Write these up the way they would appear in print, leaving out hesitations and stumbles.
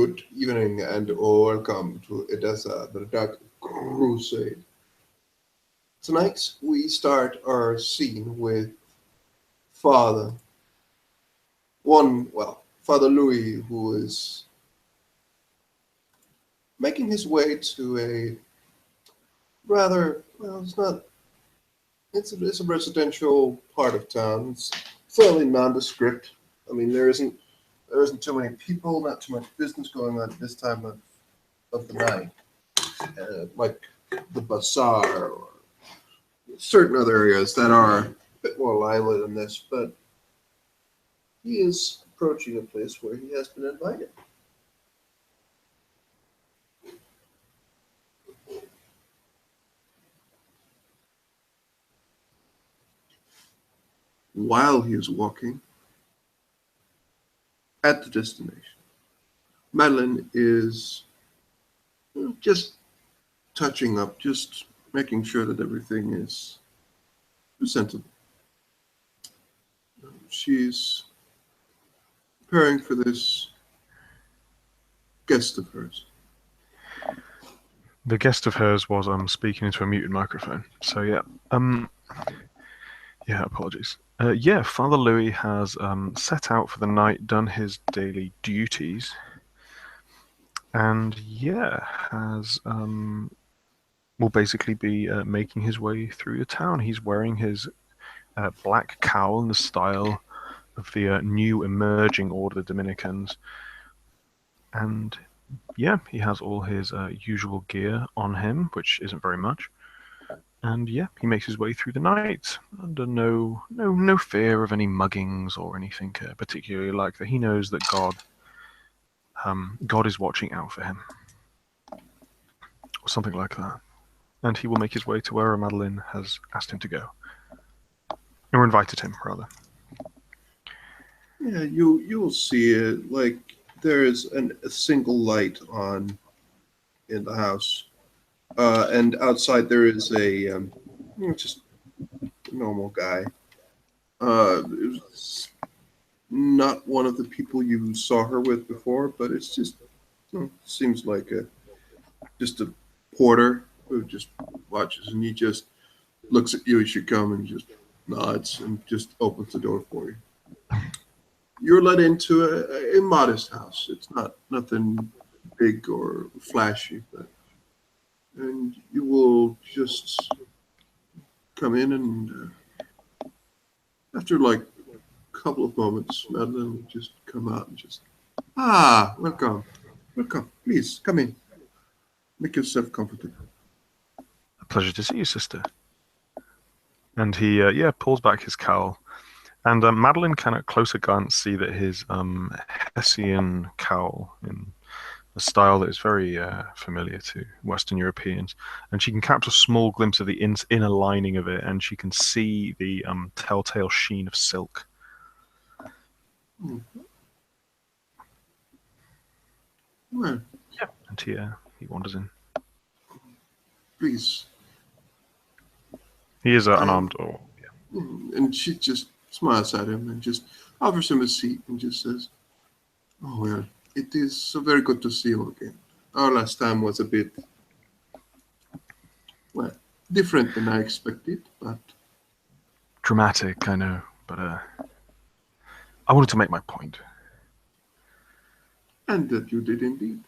Good evening and welcome to Edessa, the Dark Crusade. Tonight we start our scene with Father, Father Louis, who is making his way to a it's not, it's a residential part of town. It's fairly nondescript. I mean, there isn't too many people, not too much business going on at this time of the night, like the bazaar or certain other areas that are a bit more lively than this, but he is approaching a place where he has been invited. While he is walking at the destination, Madeline is just touching up, just making sure that everything is presentable. She's preparing for this guest of hers. The guest of hers was speaking into a muted microphone. So apologies. Father Louis has set out for the night, done his daily duties, and will basically be making his way through the town. He's wearing his black cowl in the style of the new emerging order of the Dominicans, and he has all his usual gear on him, which isn't very much. And he makes his way through the night under no fear of any muggings or anything particularly like that. He knows that God is watching out for him, or something like that. And he will make his way to where Madeline has asked him to go, or invited him rather. Yeah, you'll see it. Like there is a single light on in the house, and outside there is a just a normal guy. It's not one of the people you saw her with before, but it's just seems like just a porter who just watches, and he just looks at you as you come and just nods and just opens the door for you. You're led into a modest house. It's not nothing big or flashy, and you will just come in, and after like a couple of moments, Madeline will just come out and just, welcome, welcome, please come in, make yourself comfortable. A pleasure to see you, sister. And he pulls back his cowl. And Madeline can at closer glance see that his Hessian cowl in a style that is very familiar to Western Europeans, and she can catch a small glimpse of the inner lining of it, and she can see the telltale sheen of silk. Well, and he wanders in. Please. He is unarmed, and she just smiles at him and just offers him a seat and just says, "Oh well, it is so very good to see you again. Our last time was a bit, different than I expected, but dramatic, I know, but I wanted to make my point." And that you did indeed.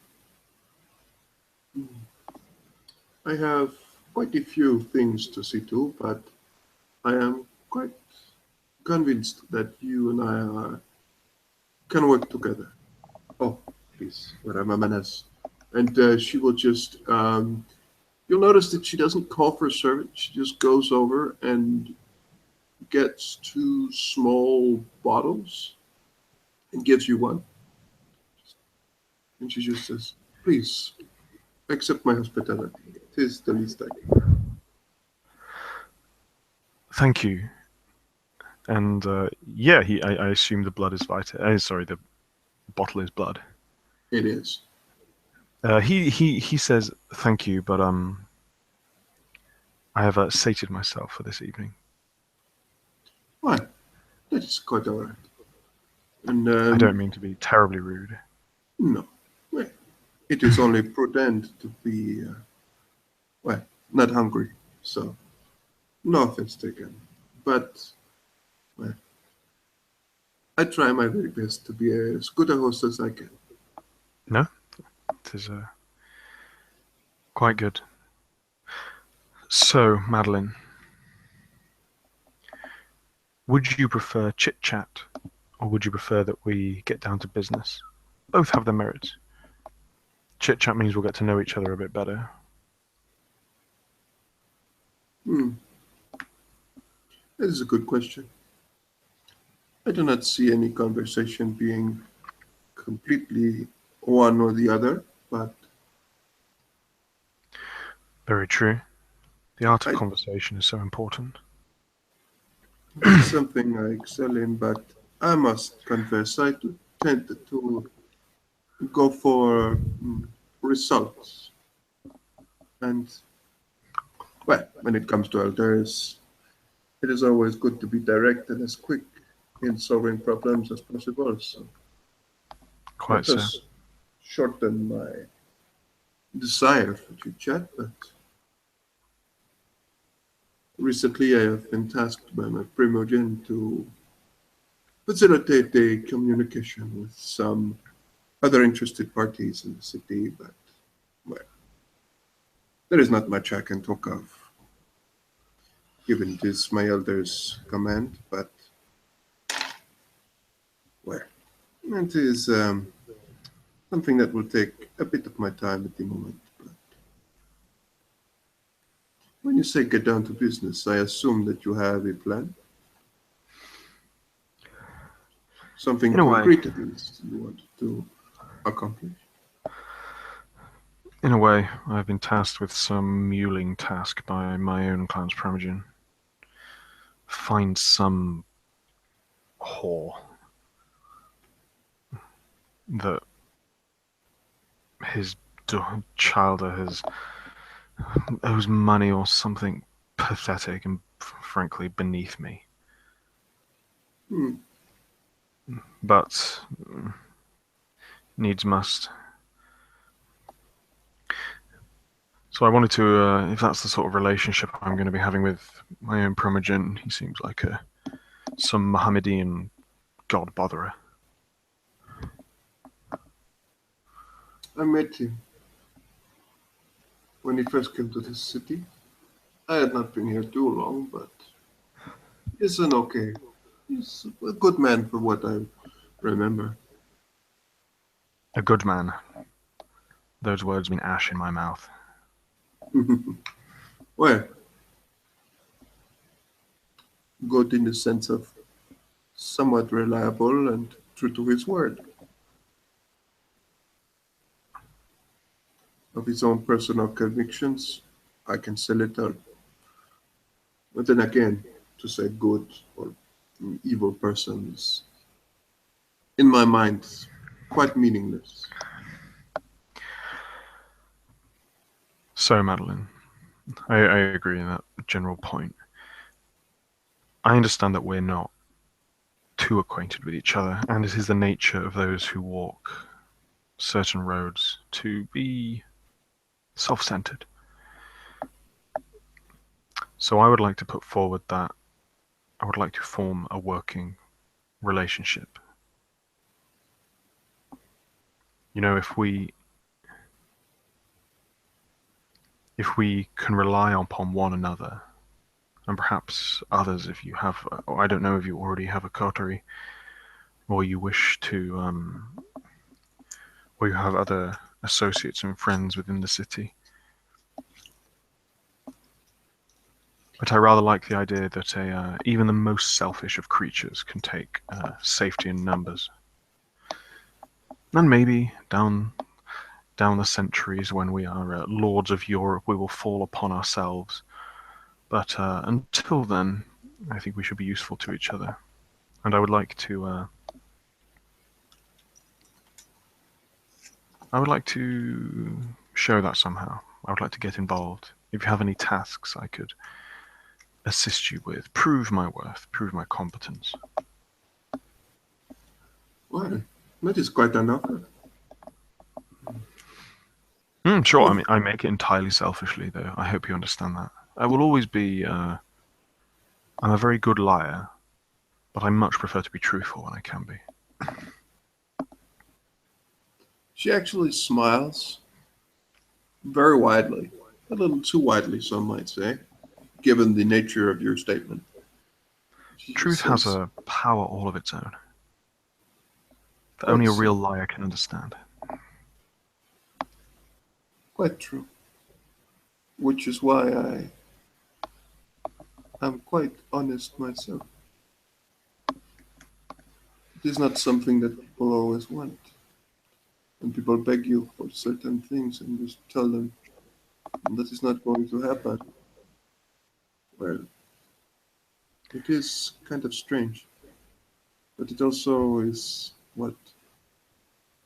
I have quite a few things to see to, but I am quite convinced that you and I can work together. Oh, please, Madame Manas. And she will just, you'll notice that she doesn't call for a servant. She just goes over and gets 2 small bottles and gives you one. And she just says, "Please, accept my hospitality. It is the least I can." Thank you. And I assume the blood is vital. The bottle is blood. It is. He says thank you, but I have sated myself for this evening. Why? That is quite all right. And I don't mean to be terribly rude. No. Well, it is only prudent to be, well, not hungry. So, no offense taken. But, well, I try my very best to be as good a host as I can. No, it is quite good. So, Madeline, would you prefer chit chat, or would you prefer that we get down to business? Both have their merits. Chit chat means we'll get to know each other a bit better. Hmm, that is a good question. I do not see any conversation being completely one or the other, but Very true. The art of I, conversation is so important. that is something I excel in. But I must confess, I do tend to go for results. And, well, when it comes to elders, it is always good to be direct and as quick in solving problems as possible. So Quite that so. does shorten my desire for chit chat, but recently I have been tasked by my primogen to facilitate a communication with some other interested parties in the city, but well, there is not much I can talk of, given it is my elder's command, but well, it is something that will take a bit of my time at the moment. But when you say get down to business, I assume that you have a plan, something In a way, concrete at least you want to accomplish. in a way, I've been tasked with some muling task by my own clan's primogen. Find some whore that his child has owes money or something pathetic and frankly beneath me. Hmm. But needs must. So I wanted to, if that's the sort of relationship I'm going to be having with my own primogen, he seems like some Mohammedan god botherer. I met him when he first came to this city. I had not been here too long, but he's an okay. He's a good man for what I remember. A good man. Those words mean ash in my mouth. Well, good in the sense of somewhat reliable and true to his word. Of his own personal convictions, I can sell it out. But then again, to say good or evil persons, in my mind, quite meaningless. So, Madeline, I agree in that general point. I understand that we're not too acquainted with each other, and it is the nature of those who walk certain roads to be self-centered. So I would like to put forward that I would like to form a working relationship. You know, if we can rely upon one another, and perhaps others, if you have, I don't know if you already have a coterie, or you wish to, or you have other associates and friends within the city. But I rather like the idea that even the most selfish of creatures can take safety in numbers. And maybe down the centuries when we are lords of Europe, we will fall upon ourselves. But until then, I think we should be useful to each other. And I would like to show that somehow. I would like to get involved. If you have any tasks I could assist you with, prove my worth, prove my competence. Well, that is quite an offer. Sure, I mean, I make it entirely selfishly, though. I hope you understand that. I will always be. I'm a very good liar, but I much prefer to be truthful when I can be. She actually smiles very widely, a little too widely, some might say, given the nature of your statement. She just Truth has says, a power all of its own that only a that's real liar can understand. quite true, which is why I'm quite honest myself. It is not something that people always want. When people beg you for certain things and you tell them that is not going to happen, well, it is kind of strange. But it also is what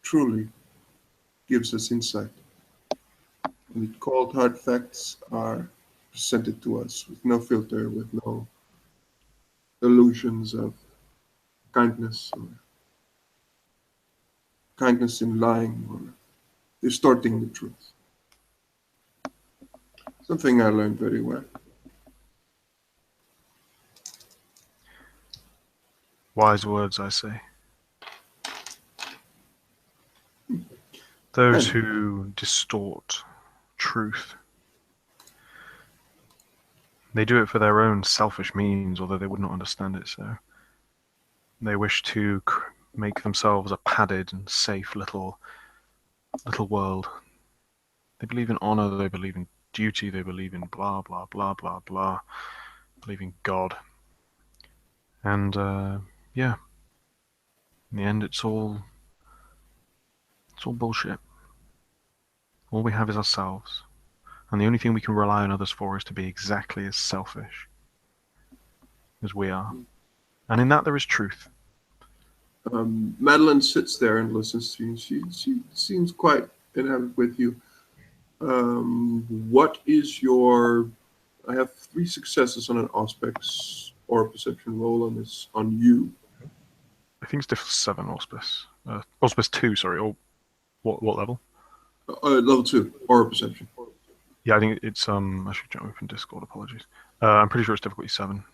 truly gives us insight. And the cold, hard facts are presented to us with no filter, with no illusions of kindness or kindness in lying or distorting the truth. Something I learned very well. Wise words, I say. Those And who distort truth, they do it for their own selfish means, although they would not understand it so. They wish to make themselves a padded and safe little world. They believe in honor, they believe in duty, they believe in blah, blah, blah, blah, blah, believe in God. And, yeah, in the end, it's all bullshit. All we have is ourselves. And the only thing we can rely on others for is to be exactly as selfish as we are. And in that there is truth. Madeline sits there and listens to you. She seems quite enamored with you. What is your? I have 3 successes on an Auspex or perception roll on this on you. I think it's diff 7 auspice. Auspice 2, sorry, or what level? Level 2 or perception. Yeah, I think it's I should jump open Discord, apologies. I'm pretty sure it's difficulty 7.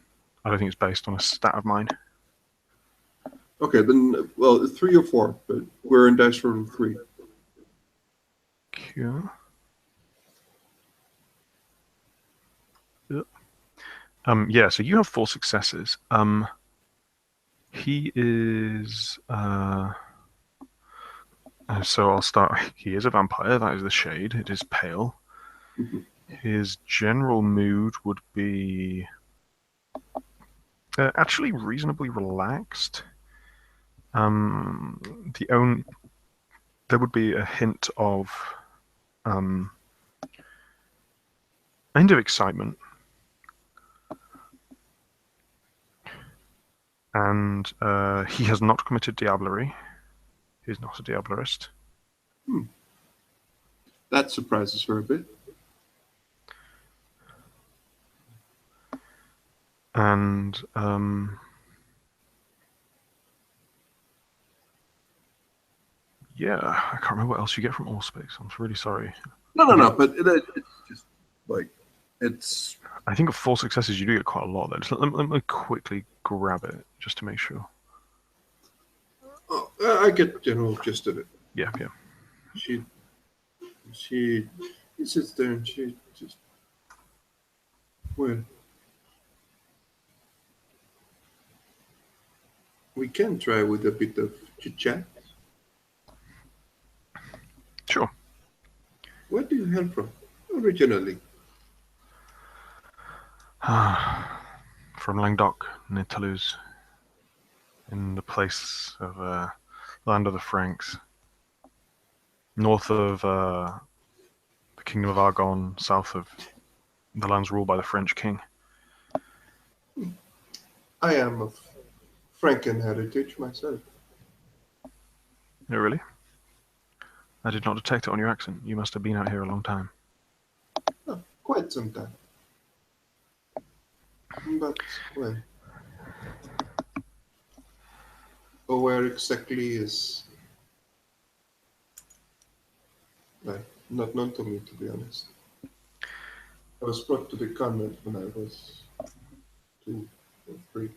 I don't think it's based on a stat of mine. Okay, then well, 3 or 4, but we're in dice roll 3. Cure. Yeah, so you have 4 successes. He is so I'll start. He is a vampire, that is the shade. It is pale. Mhm. His general mood would be actually reasonably relaxed. The only there would be a hint of um, excitement, and he has not committed diablerie. He's not a diablerist. Hmm. That surprises her a bit. And yeah, I can't remember what else you get from Allspace. I'm really sorry. No, but it's just like it's. I think of 4 successes, you do get quite a lot. Though. Just let me quickly grab it just to make sure. Oh, I get the general gist of it. Yeah. She she sits there and she just well, we can try with a bit of chit chat. Sure. Where do you hail from originally? From Languedoc, near Toulouse, in the place of land of the Franks, north of the Kingdom of Argonne, south of the lands ruled by the French king. I am of Franken heritage myself. Oh, really? I did not detect it on your accent. You must have been out here a long time. Oh, quite some time. But well, where exactly is well, not known to me, to be honest. I was brought to the convent when I was 2 or 3.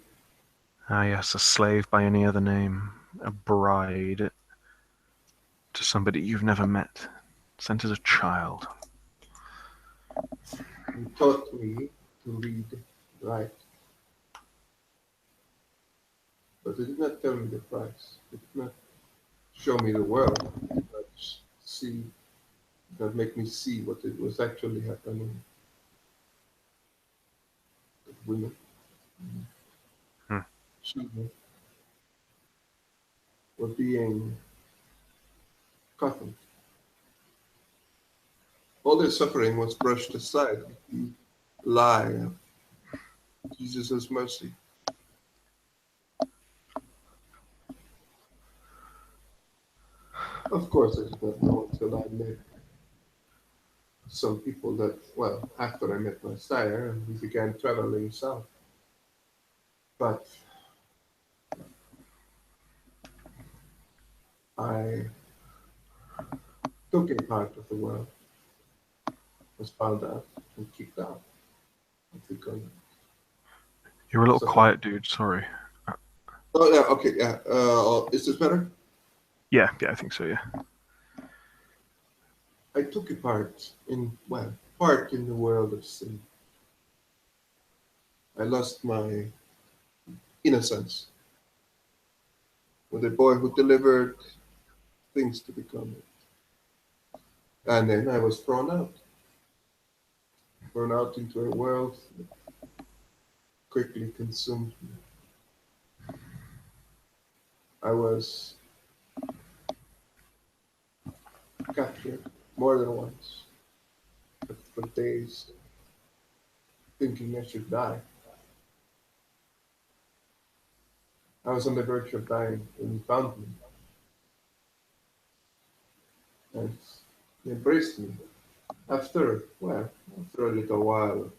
Ah, yes, a slave by any other name, a bride to somebody you've never met, sent as a child. He taught me to read, write, but he did not tell me the price. He did not show me the world. He did not see, did not make me see what it was actually happening with women, Hmm. children, were being covered. All their suffering was brushed aside with the lie of Jesus' mercy. Of course, I did not know until I met some people that, well, after I met my sire and we began traveling south. But I took a part of the world, was found out, and kicked out of the country. You're a little So, quiet, dude. Sorry. oh, yeah, okay, yeah. Is this better? Yeah, I think so. Yeah. I took a part in, well, part in the world of sin. I lost my innocence with a boy who delivered things to become it. And then I was thrown out into a world that quickly consumed me. I was captured more than once, but for days, thinking I should die. I was on the verge of dying when he found me, and he embraced me. After, well, after a little while,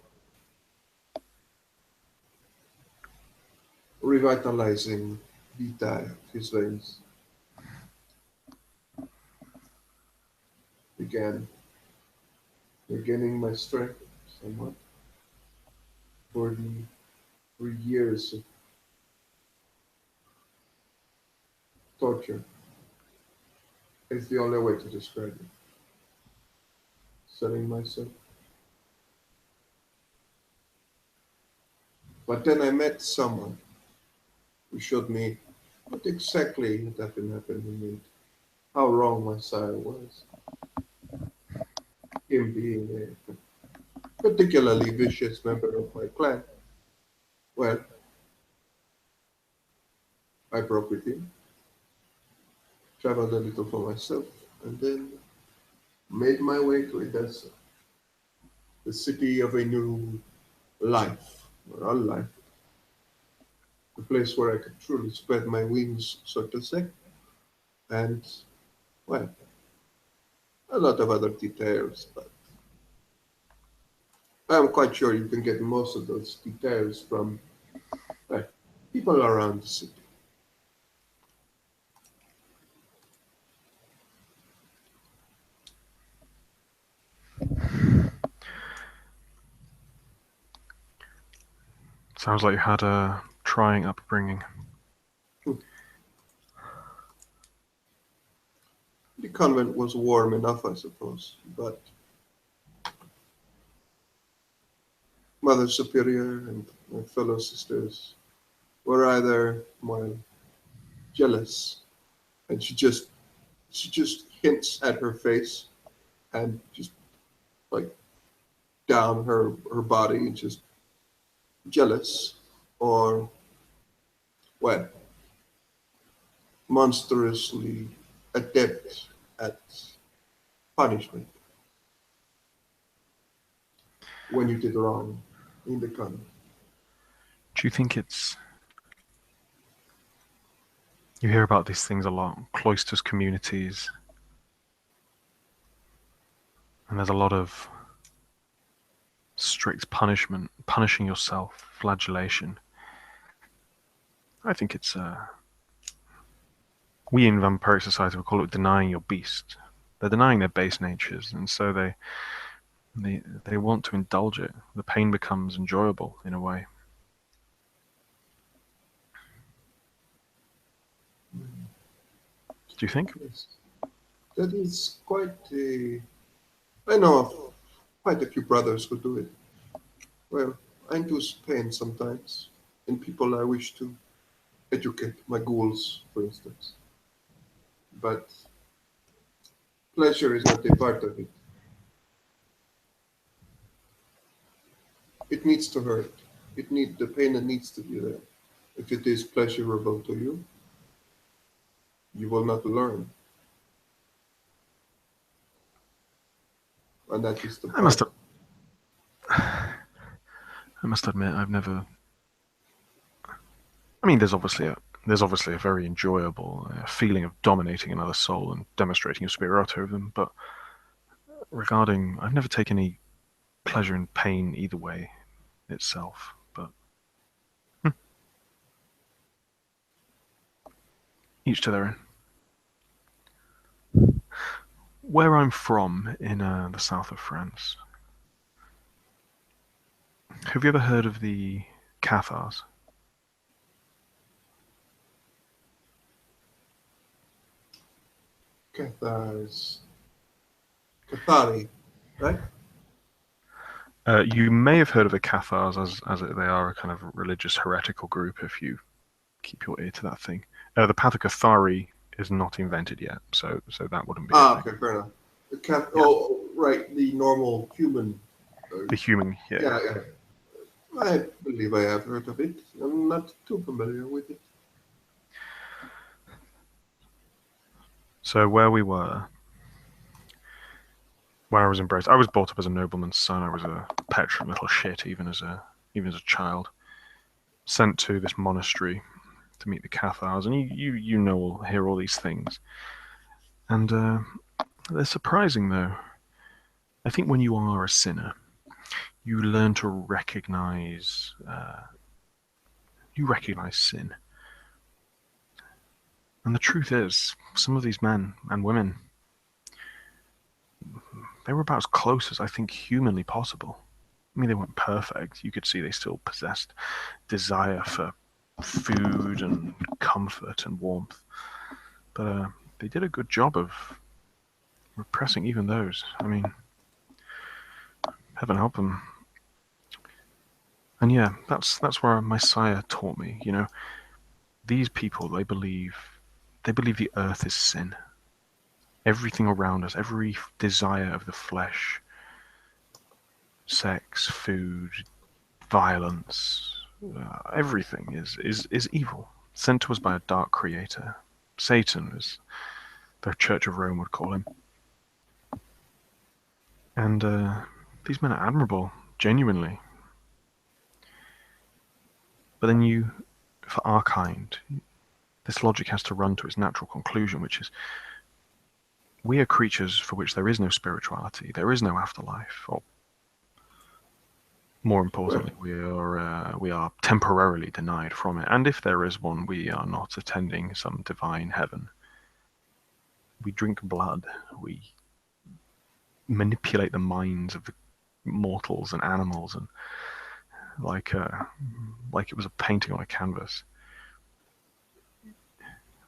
revitalizing vita of his veins, began regaining my strength somewhat for the 3 years of torture. It's the only way to describe it. Selling myself. But then I met someone who showed me what exactly had been happening to me, how wrong my sire was, him being a particularly vicious member of my clan. Well, I broke with him, traveled a little for myself, and then made my way to Edessa, the city of a new life, or a life, the place where I could truly spread my wings, so to say, and, well, a lot of other details, but I'm quite sure you can get most of those details from, well, people around the city. Sounds like you had a trying upbringing. The convent was warm enough, I suppose, but Mother Superior and my fellow sisters were either, well, jealous, and she just hints at her face and just like down her body and just jealous, or, well, monstrously adept at punishment when you did wrong in the convent. Do you think it's... You hear about these things a lot, cloisters, communities, and there's a lot of strict punishment, punishing yourself, flagellation. I think it's we in Vampiric Society we call it denying your beast. They're denying their base natures, and so they want to indulge it. The pain becomes enjoyable in a way. Do you think? Yes. That is quite a. I know of quite a few brothers who do it. Well, I do pain sometimes, in people I wish to educate, my ghouls, for instance. But pleasure is not a part of it. It needs to hurt. The pain that needs to be there. If it is pleasurable to you, you will not learn, and that is the I must part. I must admit I've never. I mean, there's obviously a very enjoyable feeling of dominating another soul and demonstrating your superiority over them. But regarding, I've never taken any pleasure in pain either way itself. But each to their own. Where I'm from in the south of France, have you ever heard of the Cathars? Cathars, Cathari, right? You may have heard of the Cathars they are a kind of religious heretical group if you keep your ear to that thing. The Path of Cathari is not invented yet, so that wouldn't be a Ah, thing. okay, fair enough. Yeah, Right, the normal human. Uh, the human. Yeah. yeah, yeah. I believe I have heard of it. I'm not too familiar with it. So where we were, when I was embraced, I was brought up as a nobleman's son. I was a petulant little shit, even as a child. Sent to this monastery to meet the Cathars, and you know hear all these things, and they're surprising though. I think when you are a sinner, you learn to recognize sin, and the truth is, some of these men and women, they were about as close as I think humanly possible. I mean, they weren't perfect. You could see they still possessed desire for food and comfort and warmth, but they did a good job of repressing even those. I mean, heaven help them. And yeah, that's where my sire taught me. These people they believe the earth is sin. Everything around us, every desire of the flesh, sex, food, violence, everything is evil, sent to us by a dark creator. Satan, as the Church of Rome would call him. And these men are admirable, genuinely. But then for our kind, this logic has to run to its natural conclusion, which is we are creatures for which there is no spirituality, there is no afterlife, or more Right. importantly, we are temporarily denied from it. And if there is one, we are not attending some divine heaven. We drink blood, we manipulate the minds of the mortals and animals, and like it was a painting on a canvas.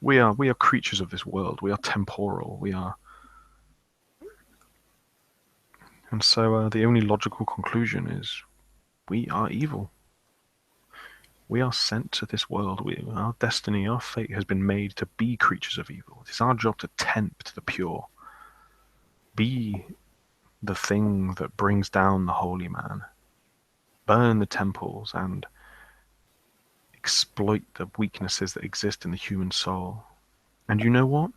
We are creatures of this world. We are temporal. And so the only logical conclusion is we are evil. We are sent to this world. Our destiny, our fate has been made to be creatures of evil. It is our job to tempt the pure, be the thing that brings down the holy man, burn the temples, and exploit the weaknesses that exist in the human soul. And you know what?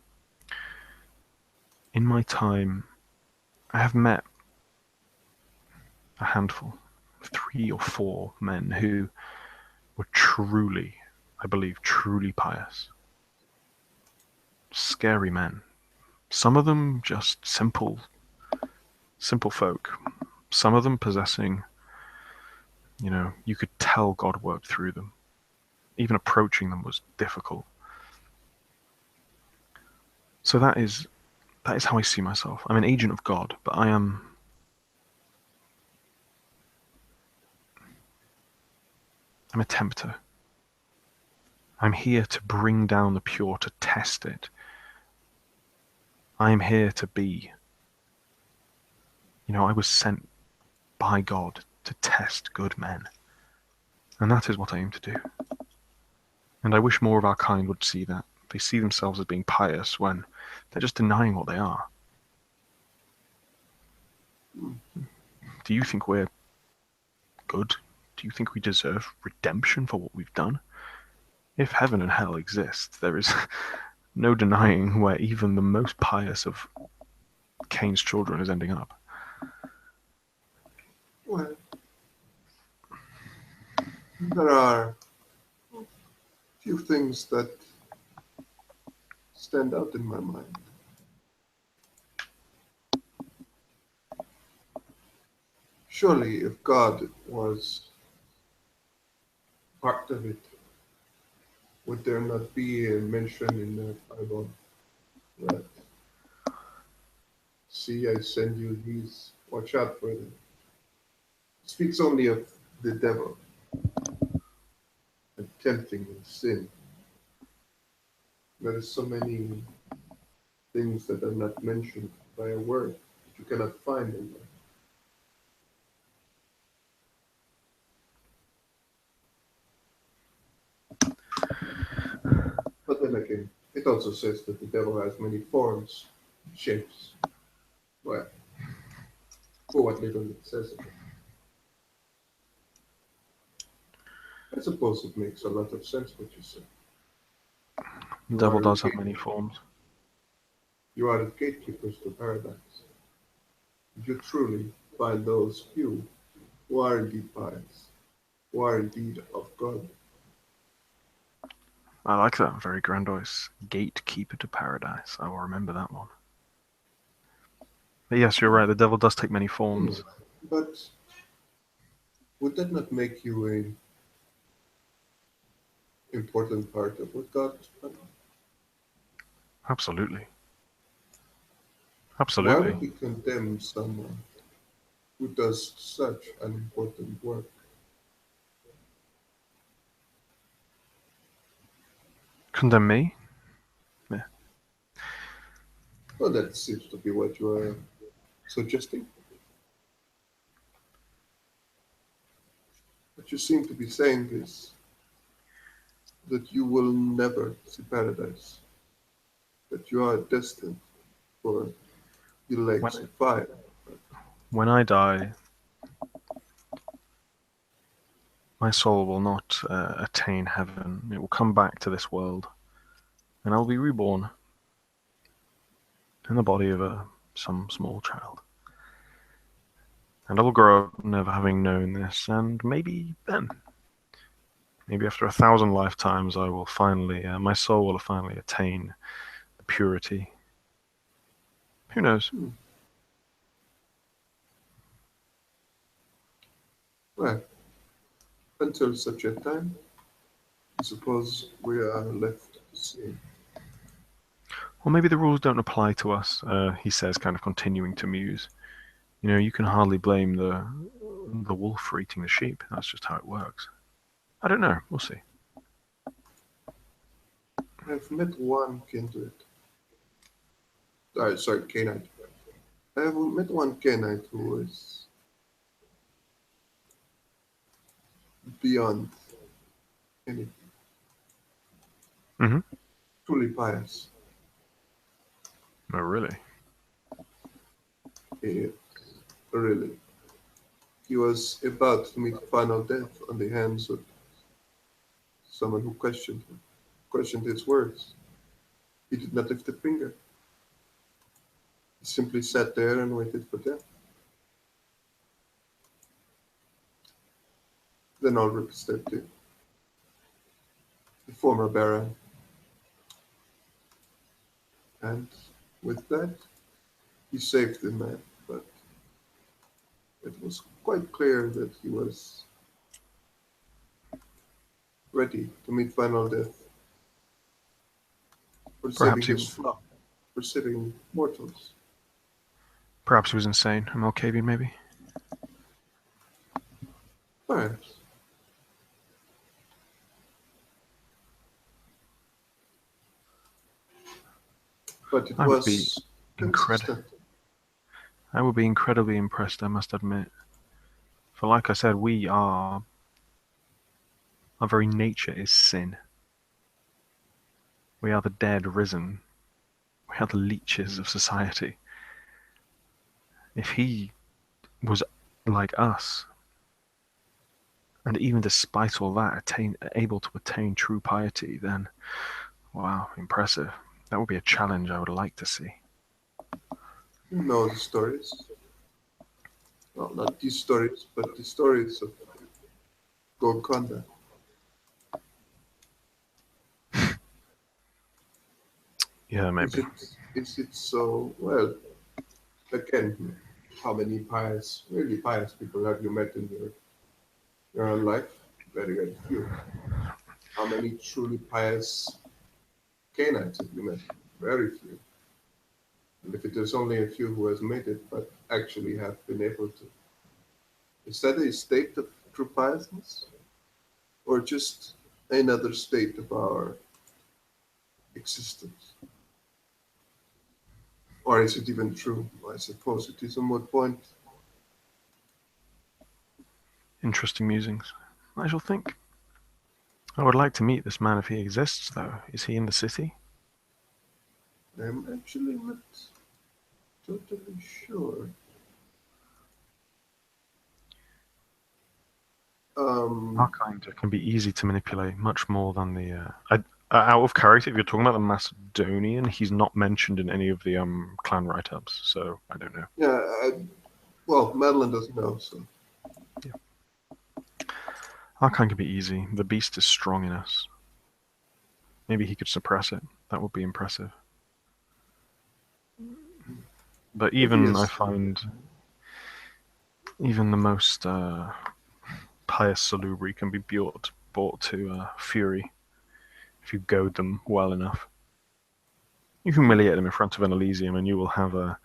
In my time, I have met a handful, 3 or 4 men who were truly, I believe, truly pious. Scary men. Some of them just simple folk. Some of them possessing, you could tell God worked through them. Even approaching them was difficult. So that is That is how I see myself. I'm an agent of God, but I'm a tempter. I'm here to bring down the pure, to test it. I'm here to be. I was sent by God to test good men. And that is what I aim to do. And I wish more of our kind would see that. They see themselves as being pious when they're just denying what they are. Do you think we're good? Do you think we deserve redemption for what we've done? If heaven and hell exist, there is no denying where even the most pious of Cain's children is ending up. Well, there are a few things that stand out in my mind. Surely, if God was part of it, would there not be a mention in the Bible that, see, I send you these, watch out for them? It speaks only of the devil and tempting and sin. There are so many things that are not mentioned by a word that you cannot find in there. But then again, it also says that the devil has many forms, shapes. Well, for what little it says of it. I suppose it makes a lot of sense what you say. The You devil are the does have many forms. you are the gatekeepers to paradise. You truly find those few who are indeed pious, who are indeed of God. I like that, very grandiose. Gatekeeper to paradise. I will remember that one. But yes, you're right, the devil does take many forms. But would that not make you a important part of what God's plan? Absolutely. Why Absolutely. would he condemn someone who does such an important work? Condemn me? Yeah. Well, that seems to be what you are suggesting. What you seem to be saying is that you will never see paradise, that you are destined for the lakes When of fire. when I die, my soul will not attain heaven. It will come back to this world, and I'll be reborn in the body of some small child. And I will grow up never having known this, and maybe then, maybe after 1,000 lifetimes, I will finally, my soul will finally attain the purity. Who knows? Hmm. Well, until such a time, I suppose we are left to see. Or maybe the rules don't apply to us, he says, kind of continuing to muse. You can hardly blame the wolf for eating the sheep. That's just how it works. I don't know. We'll see. I've met one kindred. Sorry, Canaanite. I have met one Canaanite who is beyond anything, Mm-hmm. truly pious. Oh, really? He, really. He was about to meet final death on the hands of someone who questioned him, questioned his words. He did not lift a finger. He simply sat there and waited for death. Then Ulrich stepped in, the former Baron, and with that, he saved the man. But it was quite clear that he was ready to meet final death for saving Perhaps he his flock. for sitting mortals. Perhaps he was insane. A Malkavian, maybe? Perhaps. But it I would be was incredible. consistent. I would be incredibly impressed, I must admit. For like I said, our very nature is sin. We are the dead risen. We are the leeches of society. If he was like us, and even despite all that, able to attain true piety, then, wow, impressive. That would be a challenge I would like to see. You know the stories. Well, not these stories, but the stories of Golconda. Yeah, Is maybe. it is it so well? Again, how many really pious people have you met in your own life? Very, very few. How many truly pious Canaanites have you met? Very few. And if it is only a few who has made it, but actually have been able to, is that a state of true piousness, or just another state of our existence? Or is it even true? I suppose it is a moot point. Interesting musings. I shall think. I would like to meet this man if he exists, though. Is he in the city? I'm actually not totally sure. Um, Archinder can be easy to manipulate, much more than the. Out of character, if you're talking about the Macedonian, he's not mentioned in any of the clan write-ups, so I don't know. yeah, well, Madeline doesn't know, so Yeah. Archine can be easy. The beast is strong in us. Maybe he could suppress it. That would be impressive. But maybe even I yes. find even the most pious salubri can be brought to fury if you goad them well enough. You humiliate them in front of an Elysium, and you will have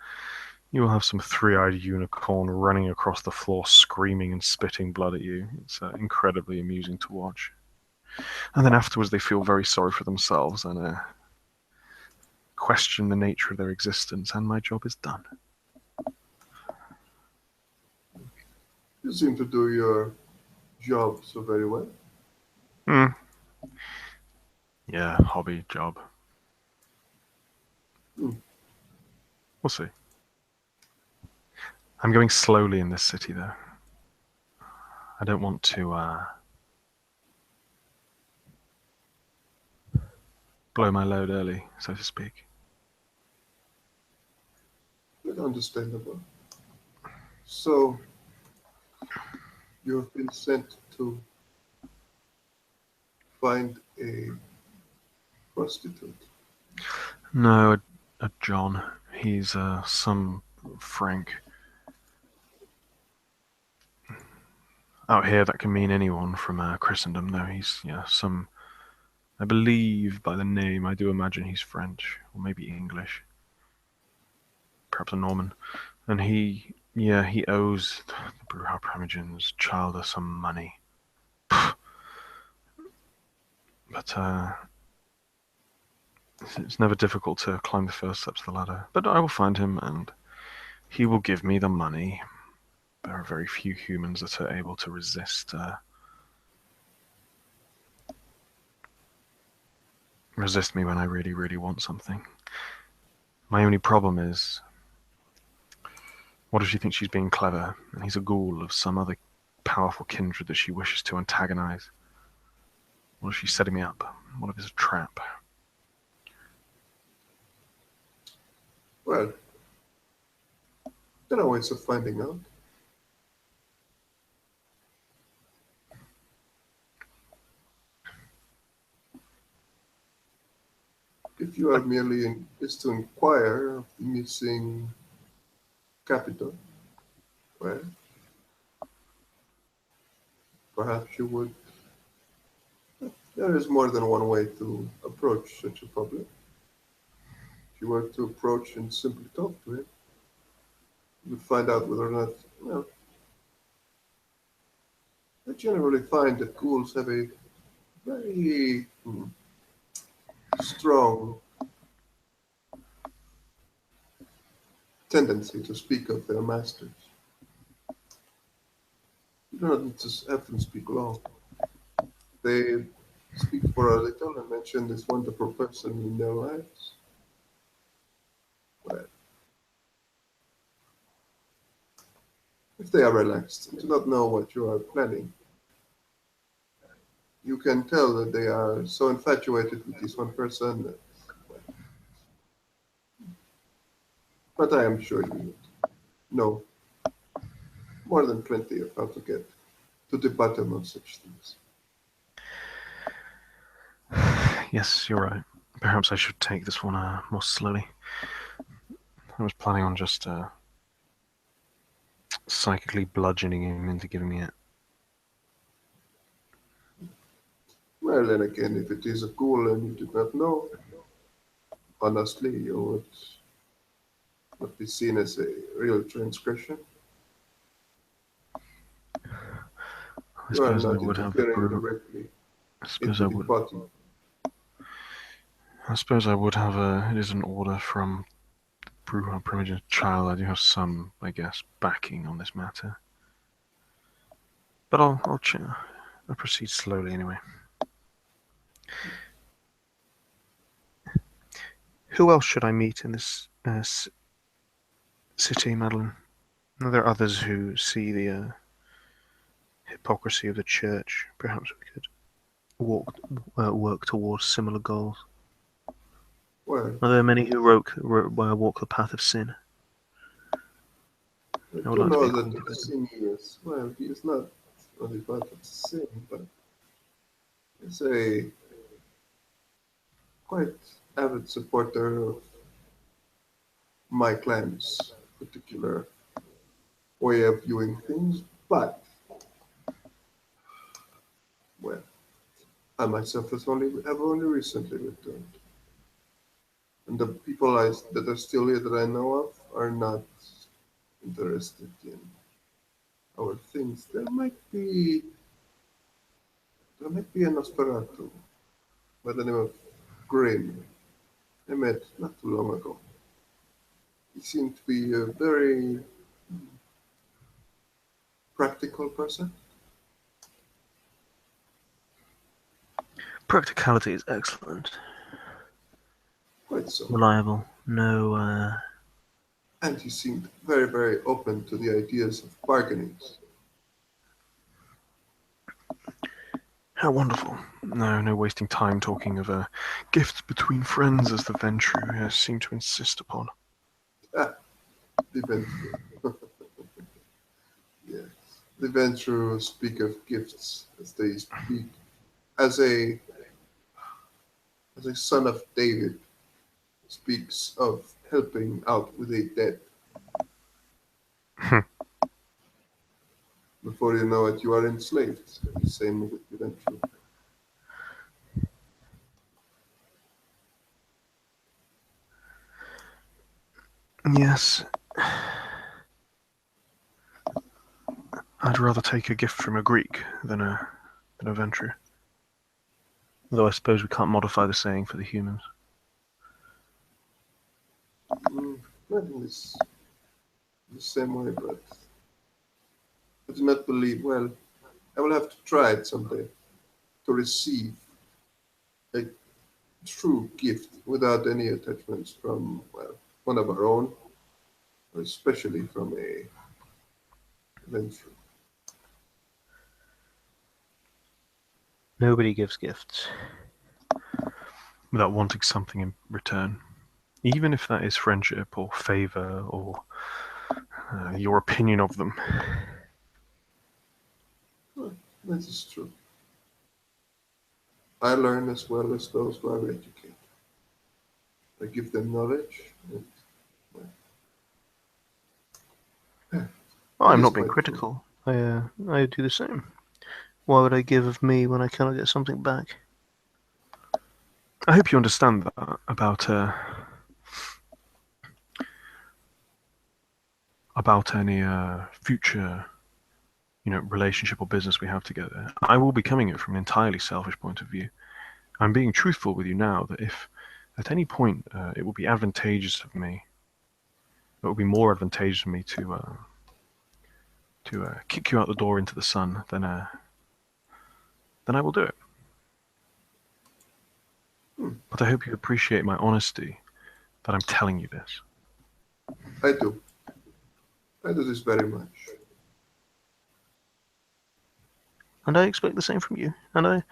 some three-eyed unicorn running across the floor, screaming and spitting blood at you. It's incredibly amusing to watch. And then afterwards, they feel very sorry for themselves and question the nature of their existence, and my job is done. You seem to do your job so very well. Hmm. Yeah, hobby, job. Hmm. We'll see. I'm going slowly in this city, though. I don't want to blow my load early, so to speak. But understandable. So you have been sent to find a prostitute. No, a John. He's some Frank. Out here, that can mean anyone from Christendom, though. He's, yeah, some. I believe by the name, I do imagine he's French, or maybe English. Perhaps a Norman. And he owes the Bruja Primogen's Childer some money. But it's never difficult to climb the first steps of the ladder. But I will find him, and he will give me the money. There are very few humans that are able to resist me when I really, really want something. My only problem is, what if she thinks she's being clever, and he's a ghoul of some other powerful kindred that she wishes to antagonize? What if she's setting me up? What if it's a trap? Well, there are ways of finding out. If you are merely just to inquire of the missing capital, well, perhaps you would. There is more than one way to approach such a problem. If you were to approach and simply talk to him, you would find out whether or not, well, I generally find that ghouls have a very strong tendency to speak of their masters. You do not need to have them speak long. They speak for a little and mention this wonderful person in their lives. Well, if they are relaxed and do not know what you are planning, you can tell that they are so infatuated with this one person that, well, but I am sure you know more than plenty of how to get to the bottom of such things. Yes, you're right. Perhaps I should take this one more slowly. I was planning on just psychically bludgeoning him into giving me it. Well, then again, if it is a ghoul and you did not know, honestly, you would not be seen as a real transgression. I You are suppose I not would have the interfering brew. directly I suppose into I the would. body. I suppose I would have a. It is an order from Brew Primogen's Child. I do have some, I guess, backing on this matter. But I'll proceed slowly anyway. Who else should I meet in this city, Madeline? Are there others who see the hypocrisy of the church? Perhaps we could work towards similar goals. Well, Are there many who walk the path of sin? I I would do like to be know that acquainted the with them. sin is, well, he is not only part of sin, but is a quite avid supporter of my clan's particular way of viewing things. But, well, I myself have only recently returned. And the people that are still here that I know of are not interested in our things. There might be a Nosferatu by the name of Grim. I met not too long ago. He seemed to be a very practical person. Practicality is excellent. Quite so. Reliable. No, And he seemed very, very open to the ideas of bargainings. how wonderful. No wasting time talking of gifts between friends as the Ventru seem to insist upon. Ah, the Ventru. Yes. The Ventru speak of gifts as they speak as a son of David speaks of helping out with a debt. Before you know it, you are enslaved. And the same with the Ventru. Yes, I'd rather take a gift from a Greek than a Ventru. Though I suppose we can't modify the saying for the humans. Not in the same way, but I do not believe. Well, I will have to try it someday to receive a true gift without any attachments from, well, one of our own, or especially from a Ventru. Nobody gives gifts without wanting something in return, even if that is friendship or favor or your opinion of them. Well, that is true. I learn as well as those who I educate. I give them knowledge, and well, Oh, it I'm is not being quite true. critical. I do the same. Why would I give of me when I cannot get something back? I hope you understand that about about any future, relationship or business we have together. I will be coming at it from an entirely selfish point of view. I'm being truthful with you now that if at any point it would be advantageous of me, it would be more advantageous for me to kick you out the door into the sun, then I will do it. But I hope you appreciate my honesty that I'm telling you this. I do. I do this very much. And I expect the same from you. And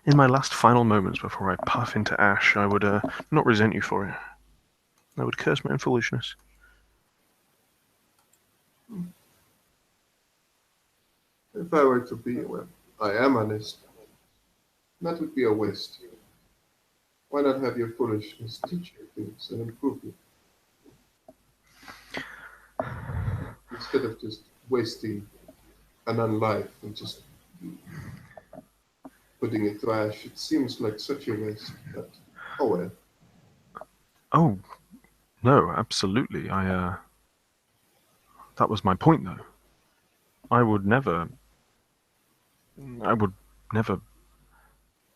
in my last final moments before I puff into ash, I would not resent you for it. I would curse my own foolishness. If I were to be, well, I am honest. That would be a waste. Why not have your foolishness teach you things and improve you? Instead of just wasting an unlife and just putting it to ash. It seems like such a waste, but oh well. Oh, no, absolutely. That was my point, though. I would never, I would never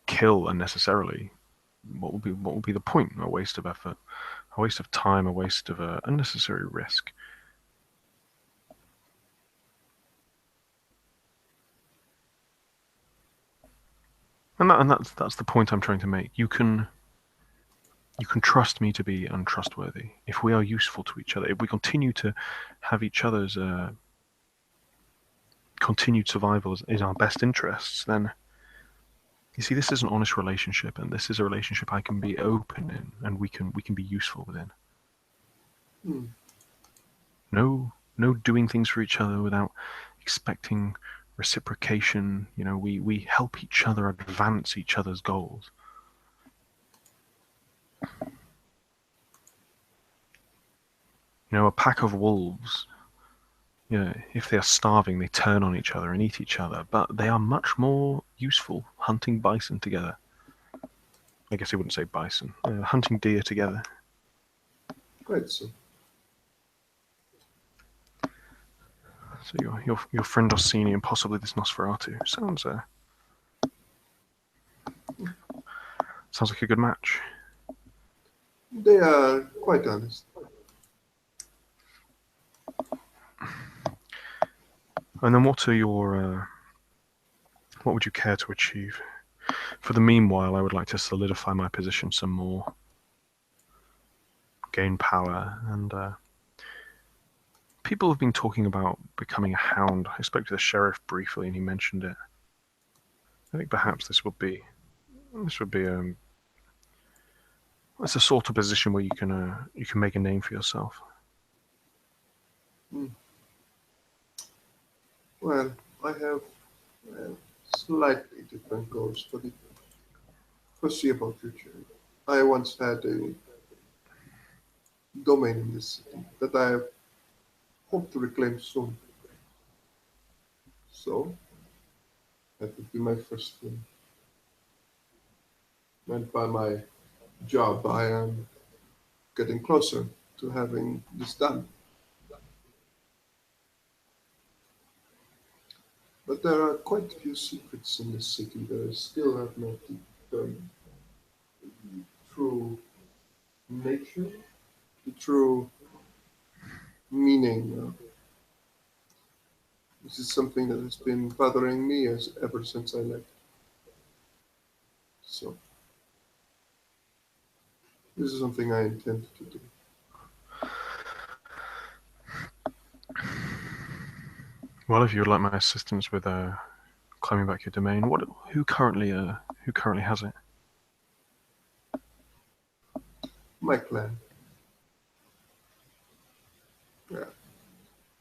kill unnecessarily. What would be the point? A waste of effort, a waste of time, a waste of unnecessary risk. And that's the point I'm trying to make. You can trust me to be untrustworthy. If we are useful to each other, if we continue to have each other's continued survival is our best interests, then you see, this is an honest relationship, and this is a relationship I can be open in, and we can be useful within. Hmm. No doing things for each other without expecting reciprocation. We help each other advance each other's goals. A pack of wolves, if they are starving, they turn on each other and eat each other, but they are much more useful hunting bison together. I guess I wouldn't say bison, hunting deer together. Quite so. So your friend Orsini and possibly this Nosferatu sounds like a good match. They are quite honest. And then what would you care to achieve? For the meanwhile, I would like to solidify my position some more, gain power, and people have been talking about becoming a hound. I spoke to the sheriff briefly, and he mentioned it. I think perhaps it's a sort of position where you can make a name for yourself. Hmm. Well, I have slightly different goals for the foreseeable future. I once had a domain in this city that I hope to reclaim soon. So that would be my first thing. And by my job, I am getting closer to having this done. But there are quite a few secrets in this city that I still have not determined. The true nature, the true meaning. This is something that has been bothering me ever since I left. So this is something I intend to do. Well, if you would like my assistance with claiming back your domain, who currently has it? My clan, yeah,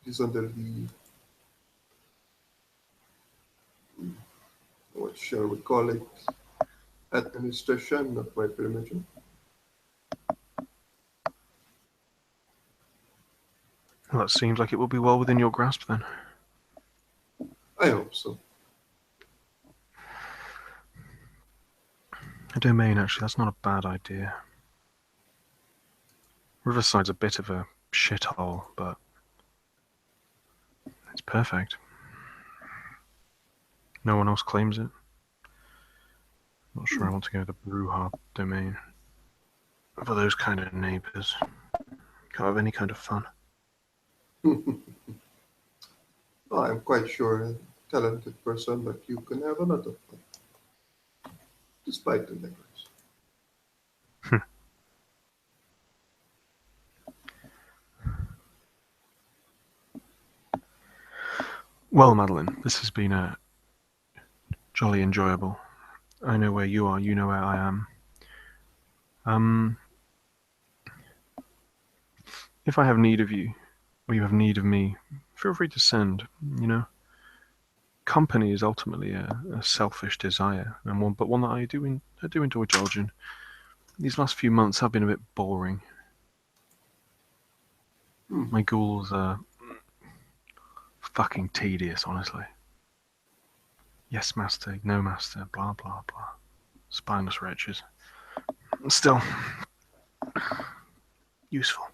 is under the, what shall we call it, administration of my religion. Well, that seems like it will be well within your grasp then. I hope so. A domain, actually, that's not a bad idea. Riverside's a bit of a shithole, but It's perfect. No one else claims it. Not sure I want to go to the Bruja domain. For those kind of neighbours. Can't have any kind of fun. I'm quite sure a talented person like you can have a lot of fun, despite the neighbors. Well, Madeline, this has been jolly enjoyable. I know where you are, you know where I am. If I have need of you, or you have need of me, feel free to send. You know, company is ultimately a selfish desire, and one that I do enjoy indulging. These last few months have been a bit boring. Hmm. My ghouls are fucking tedious, honestly. Yes, master, no, master, blah blah blah. Spineless wretches. Still useful.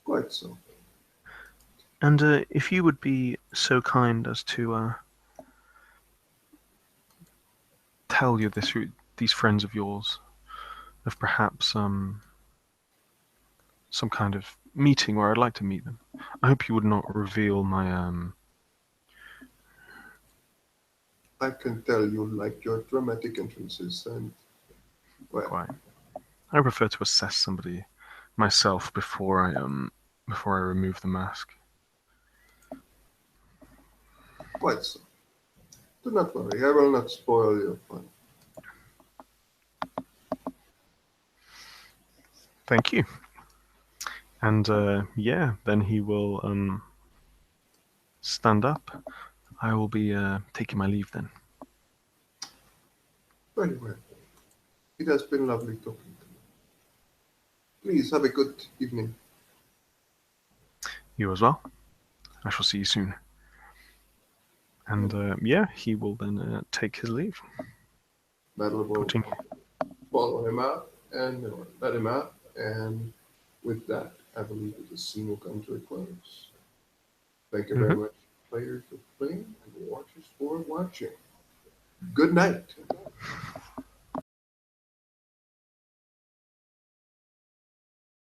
Quite so. And if you would be so kind as to tell you these friends of yours of perhaps some kind of meeting where I'd like to meet them. I hope you would not reveal my I can tell you like your dramatic entrances and, well, quite. I prefer to assess somebody myself before I remove the mask. quite so. Do not worry, I will not spoil your fun. Thank you. And yeah, then he will stand up. I will be taking my leave then. Very well. It has been lovely talking to you. Please have a good evening. You as well. I shall see you soon. And yeah, he will then take his leave, Battle will putting. follow him out and or let him out, and with that, I believe that the scene will come to a close. Thank you very Mhm. much, players, for playing, and watchers for watching. Good night.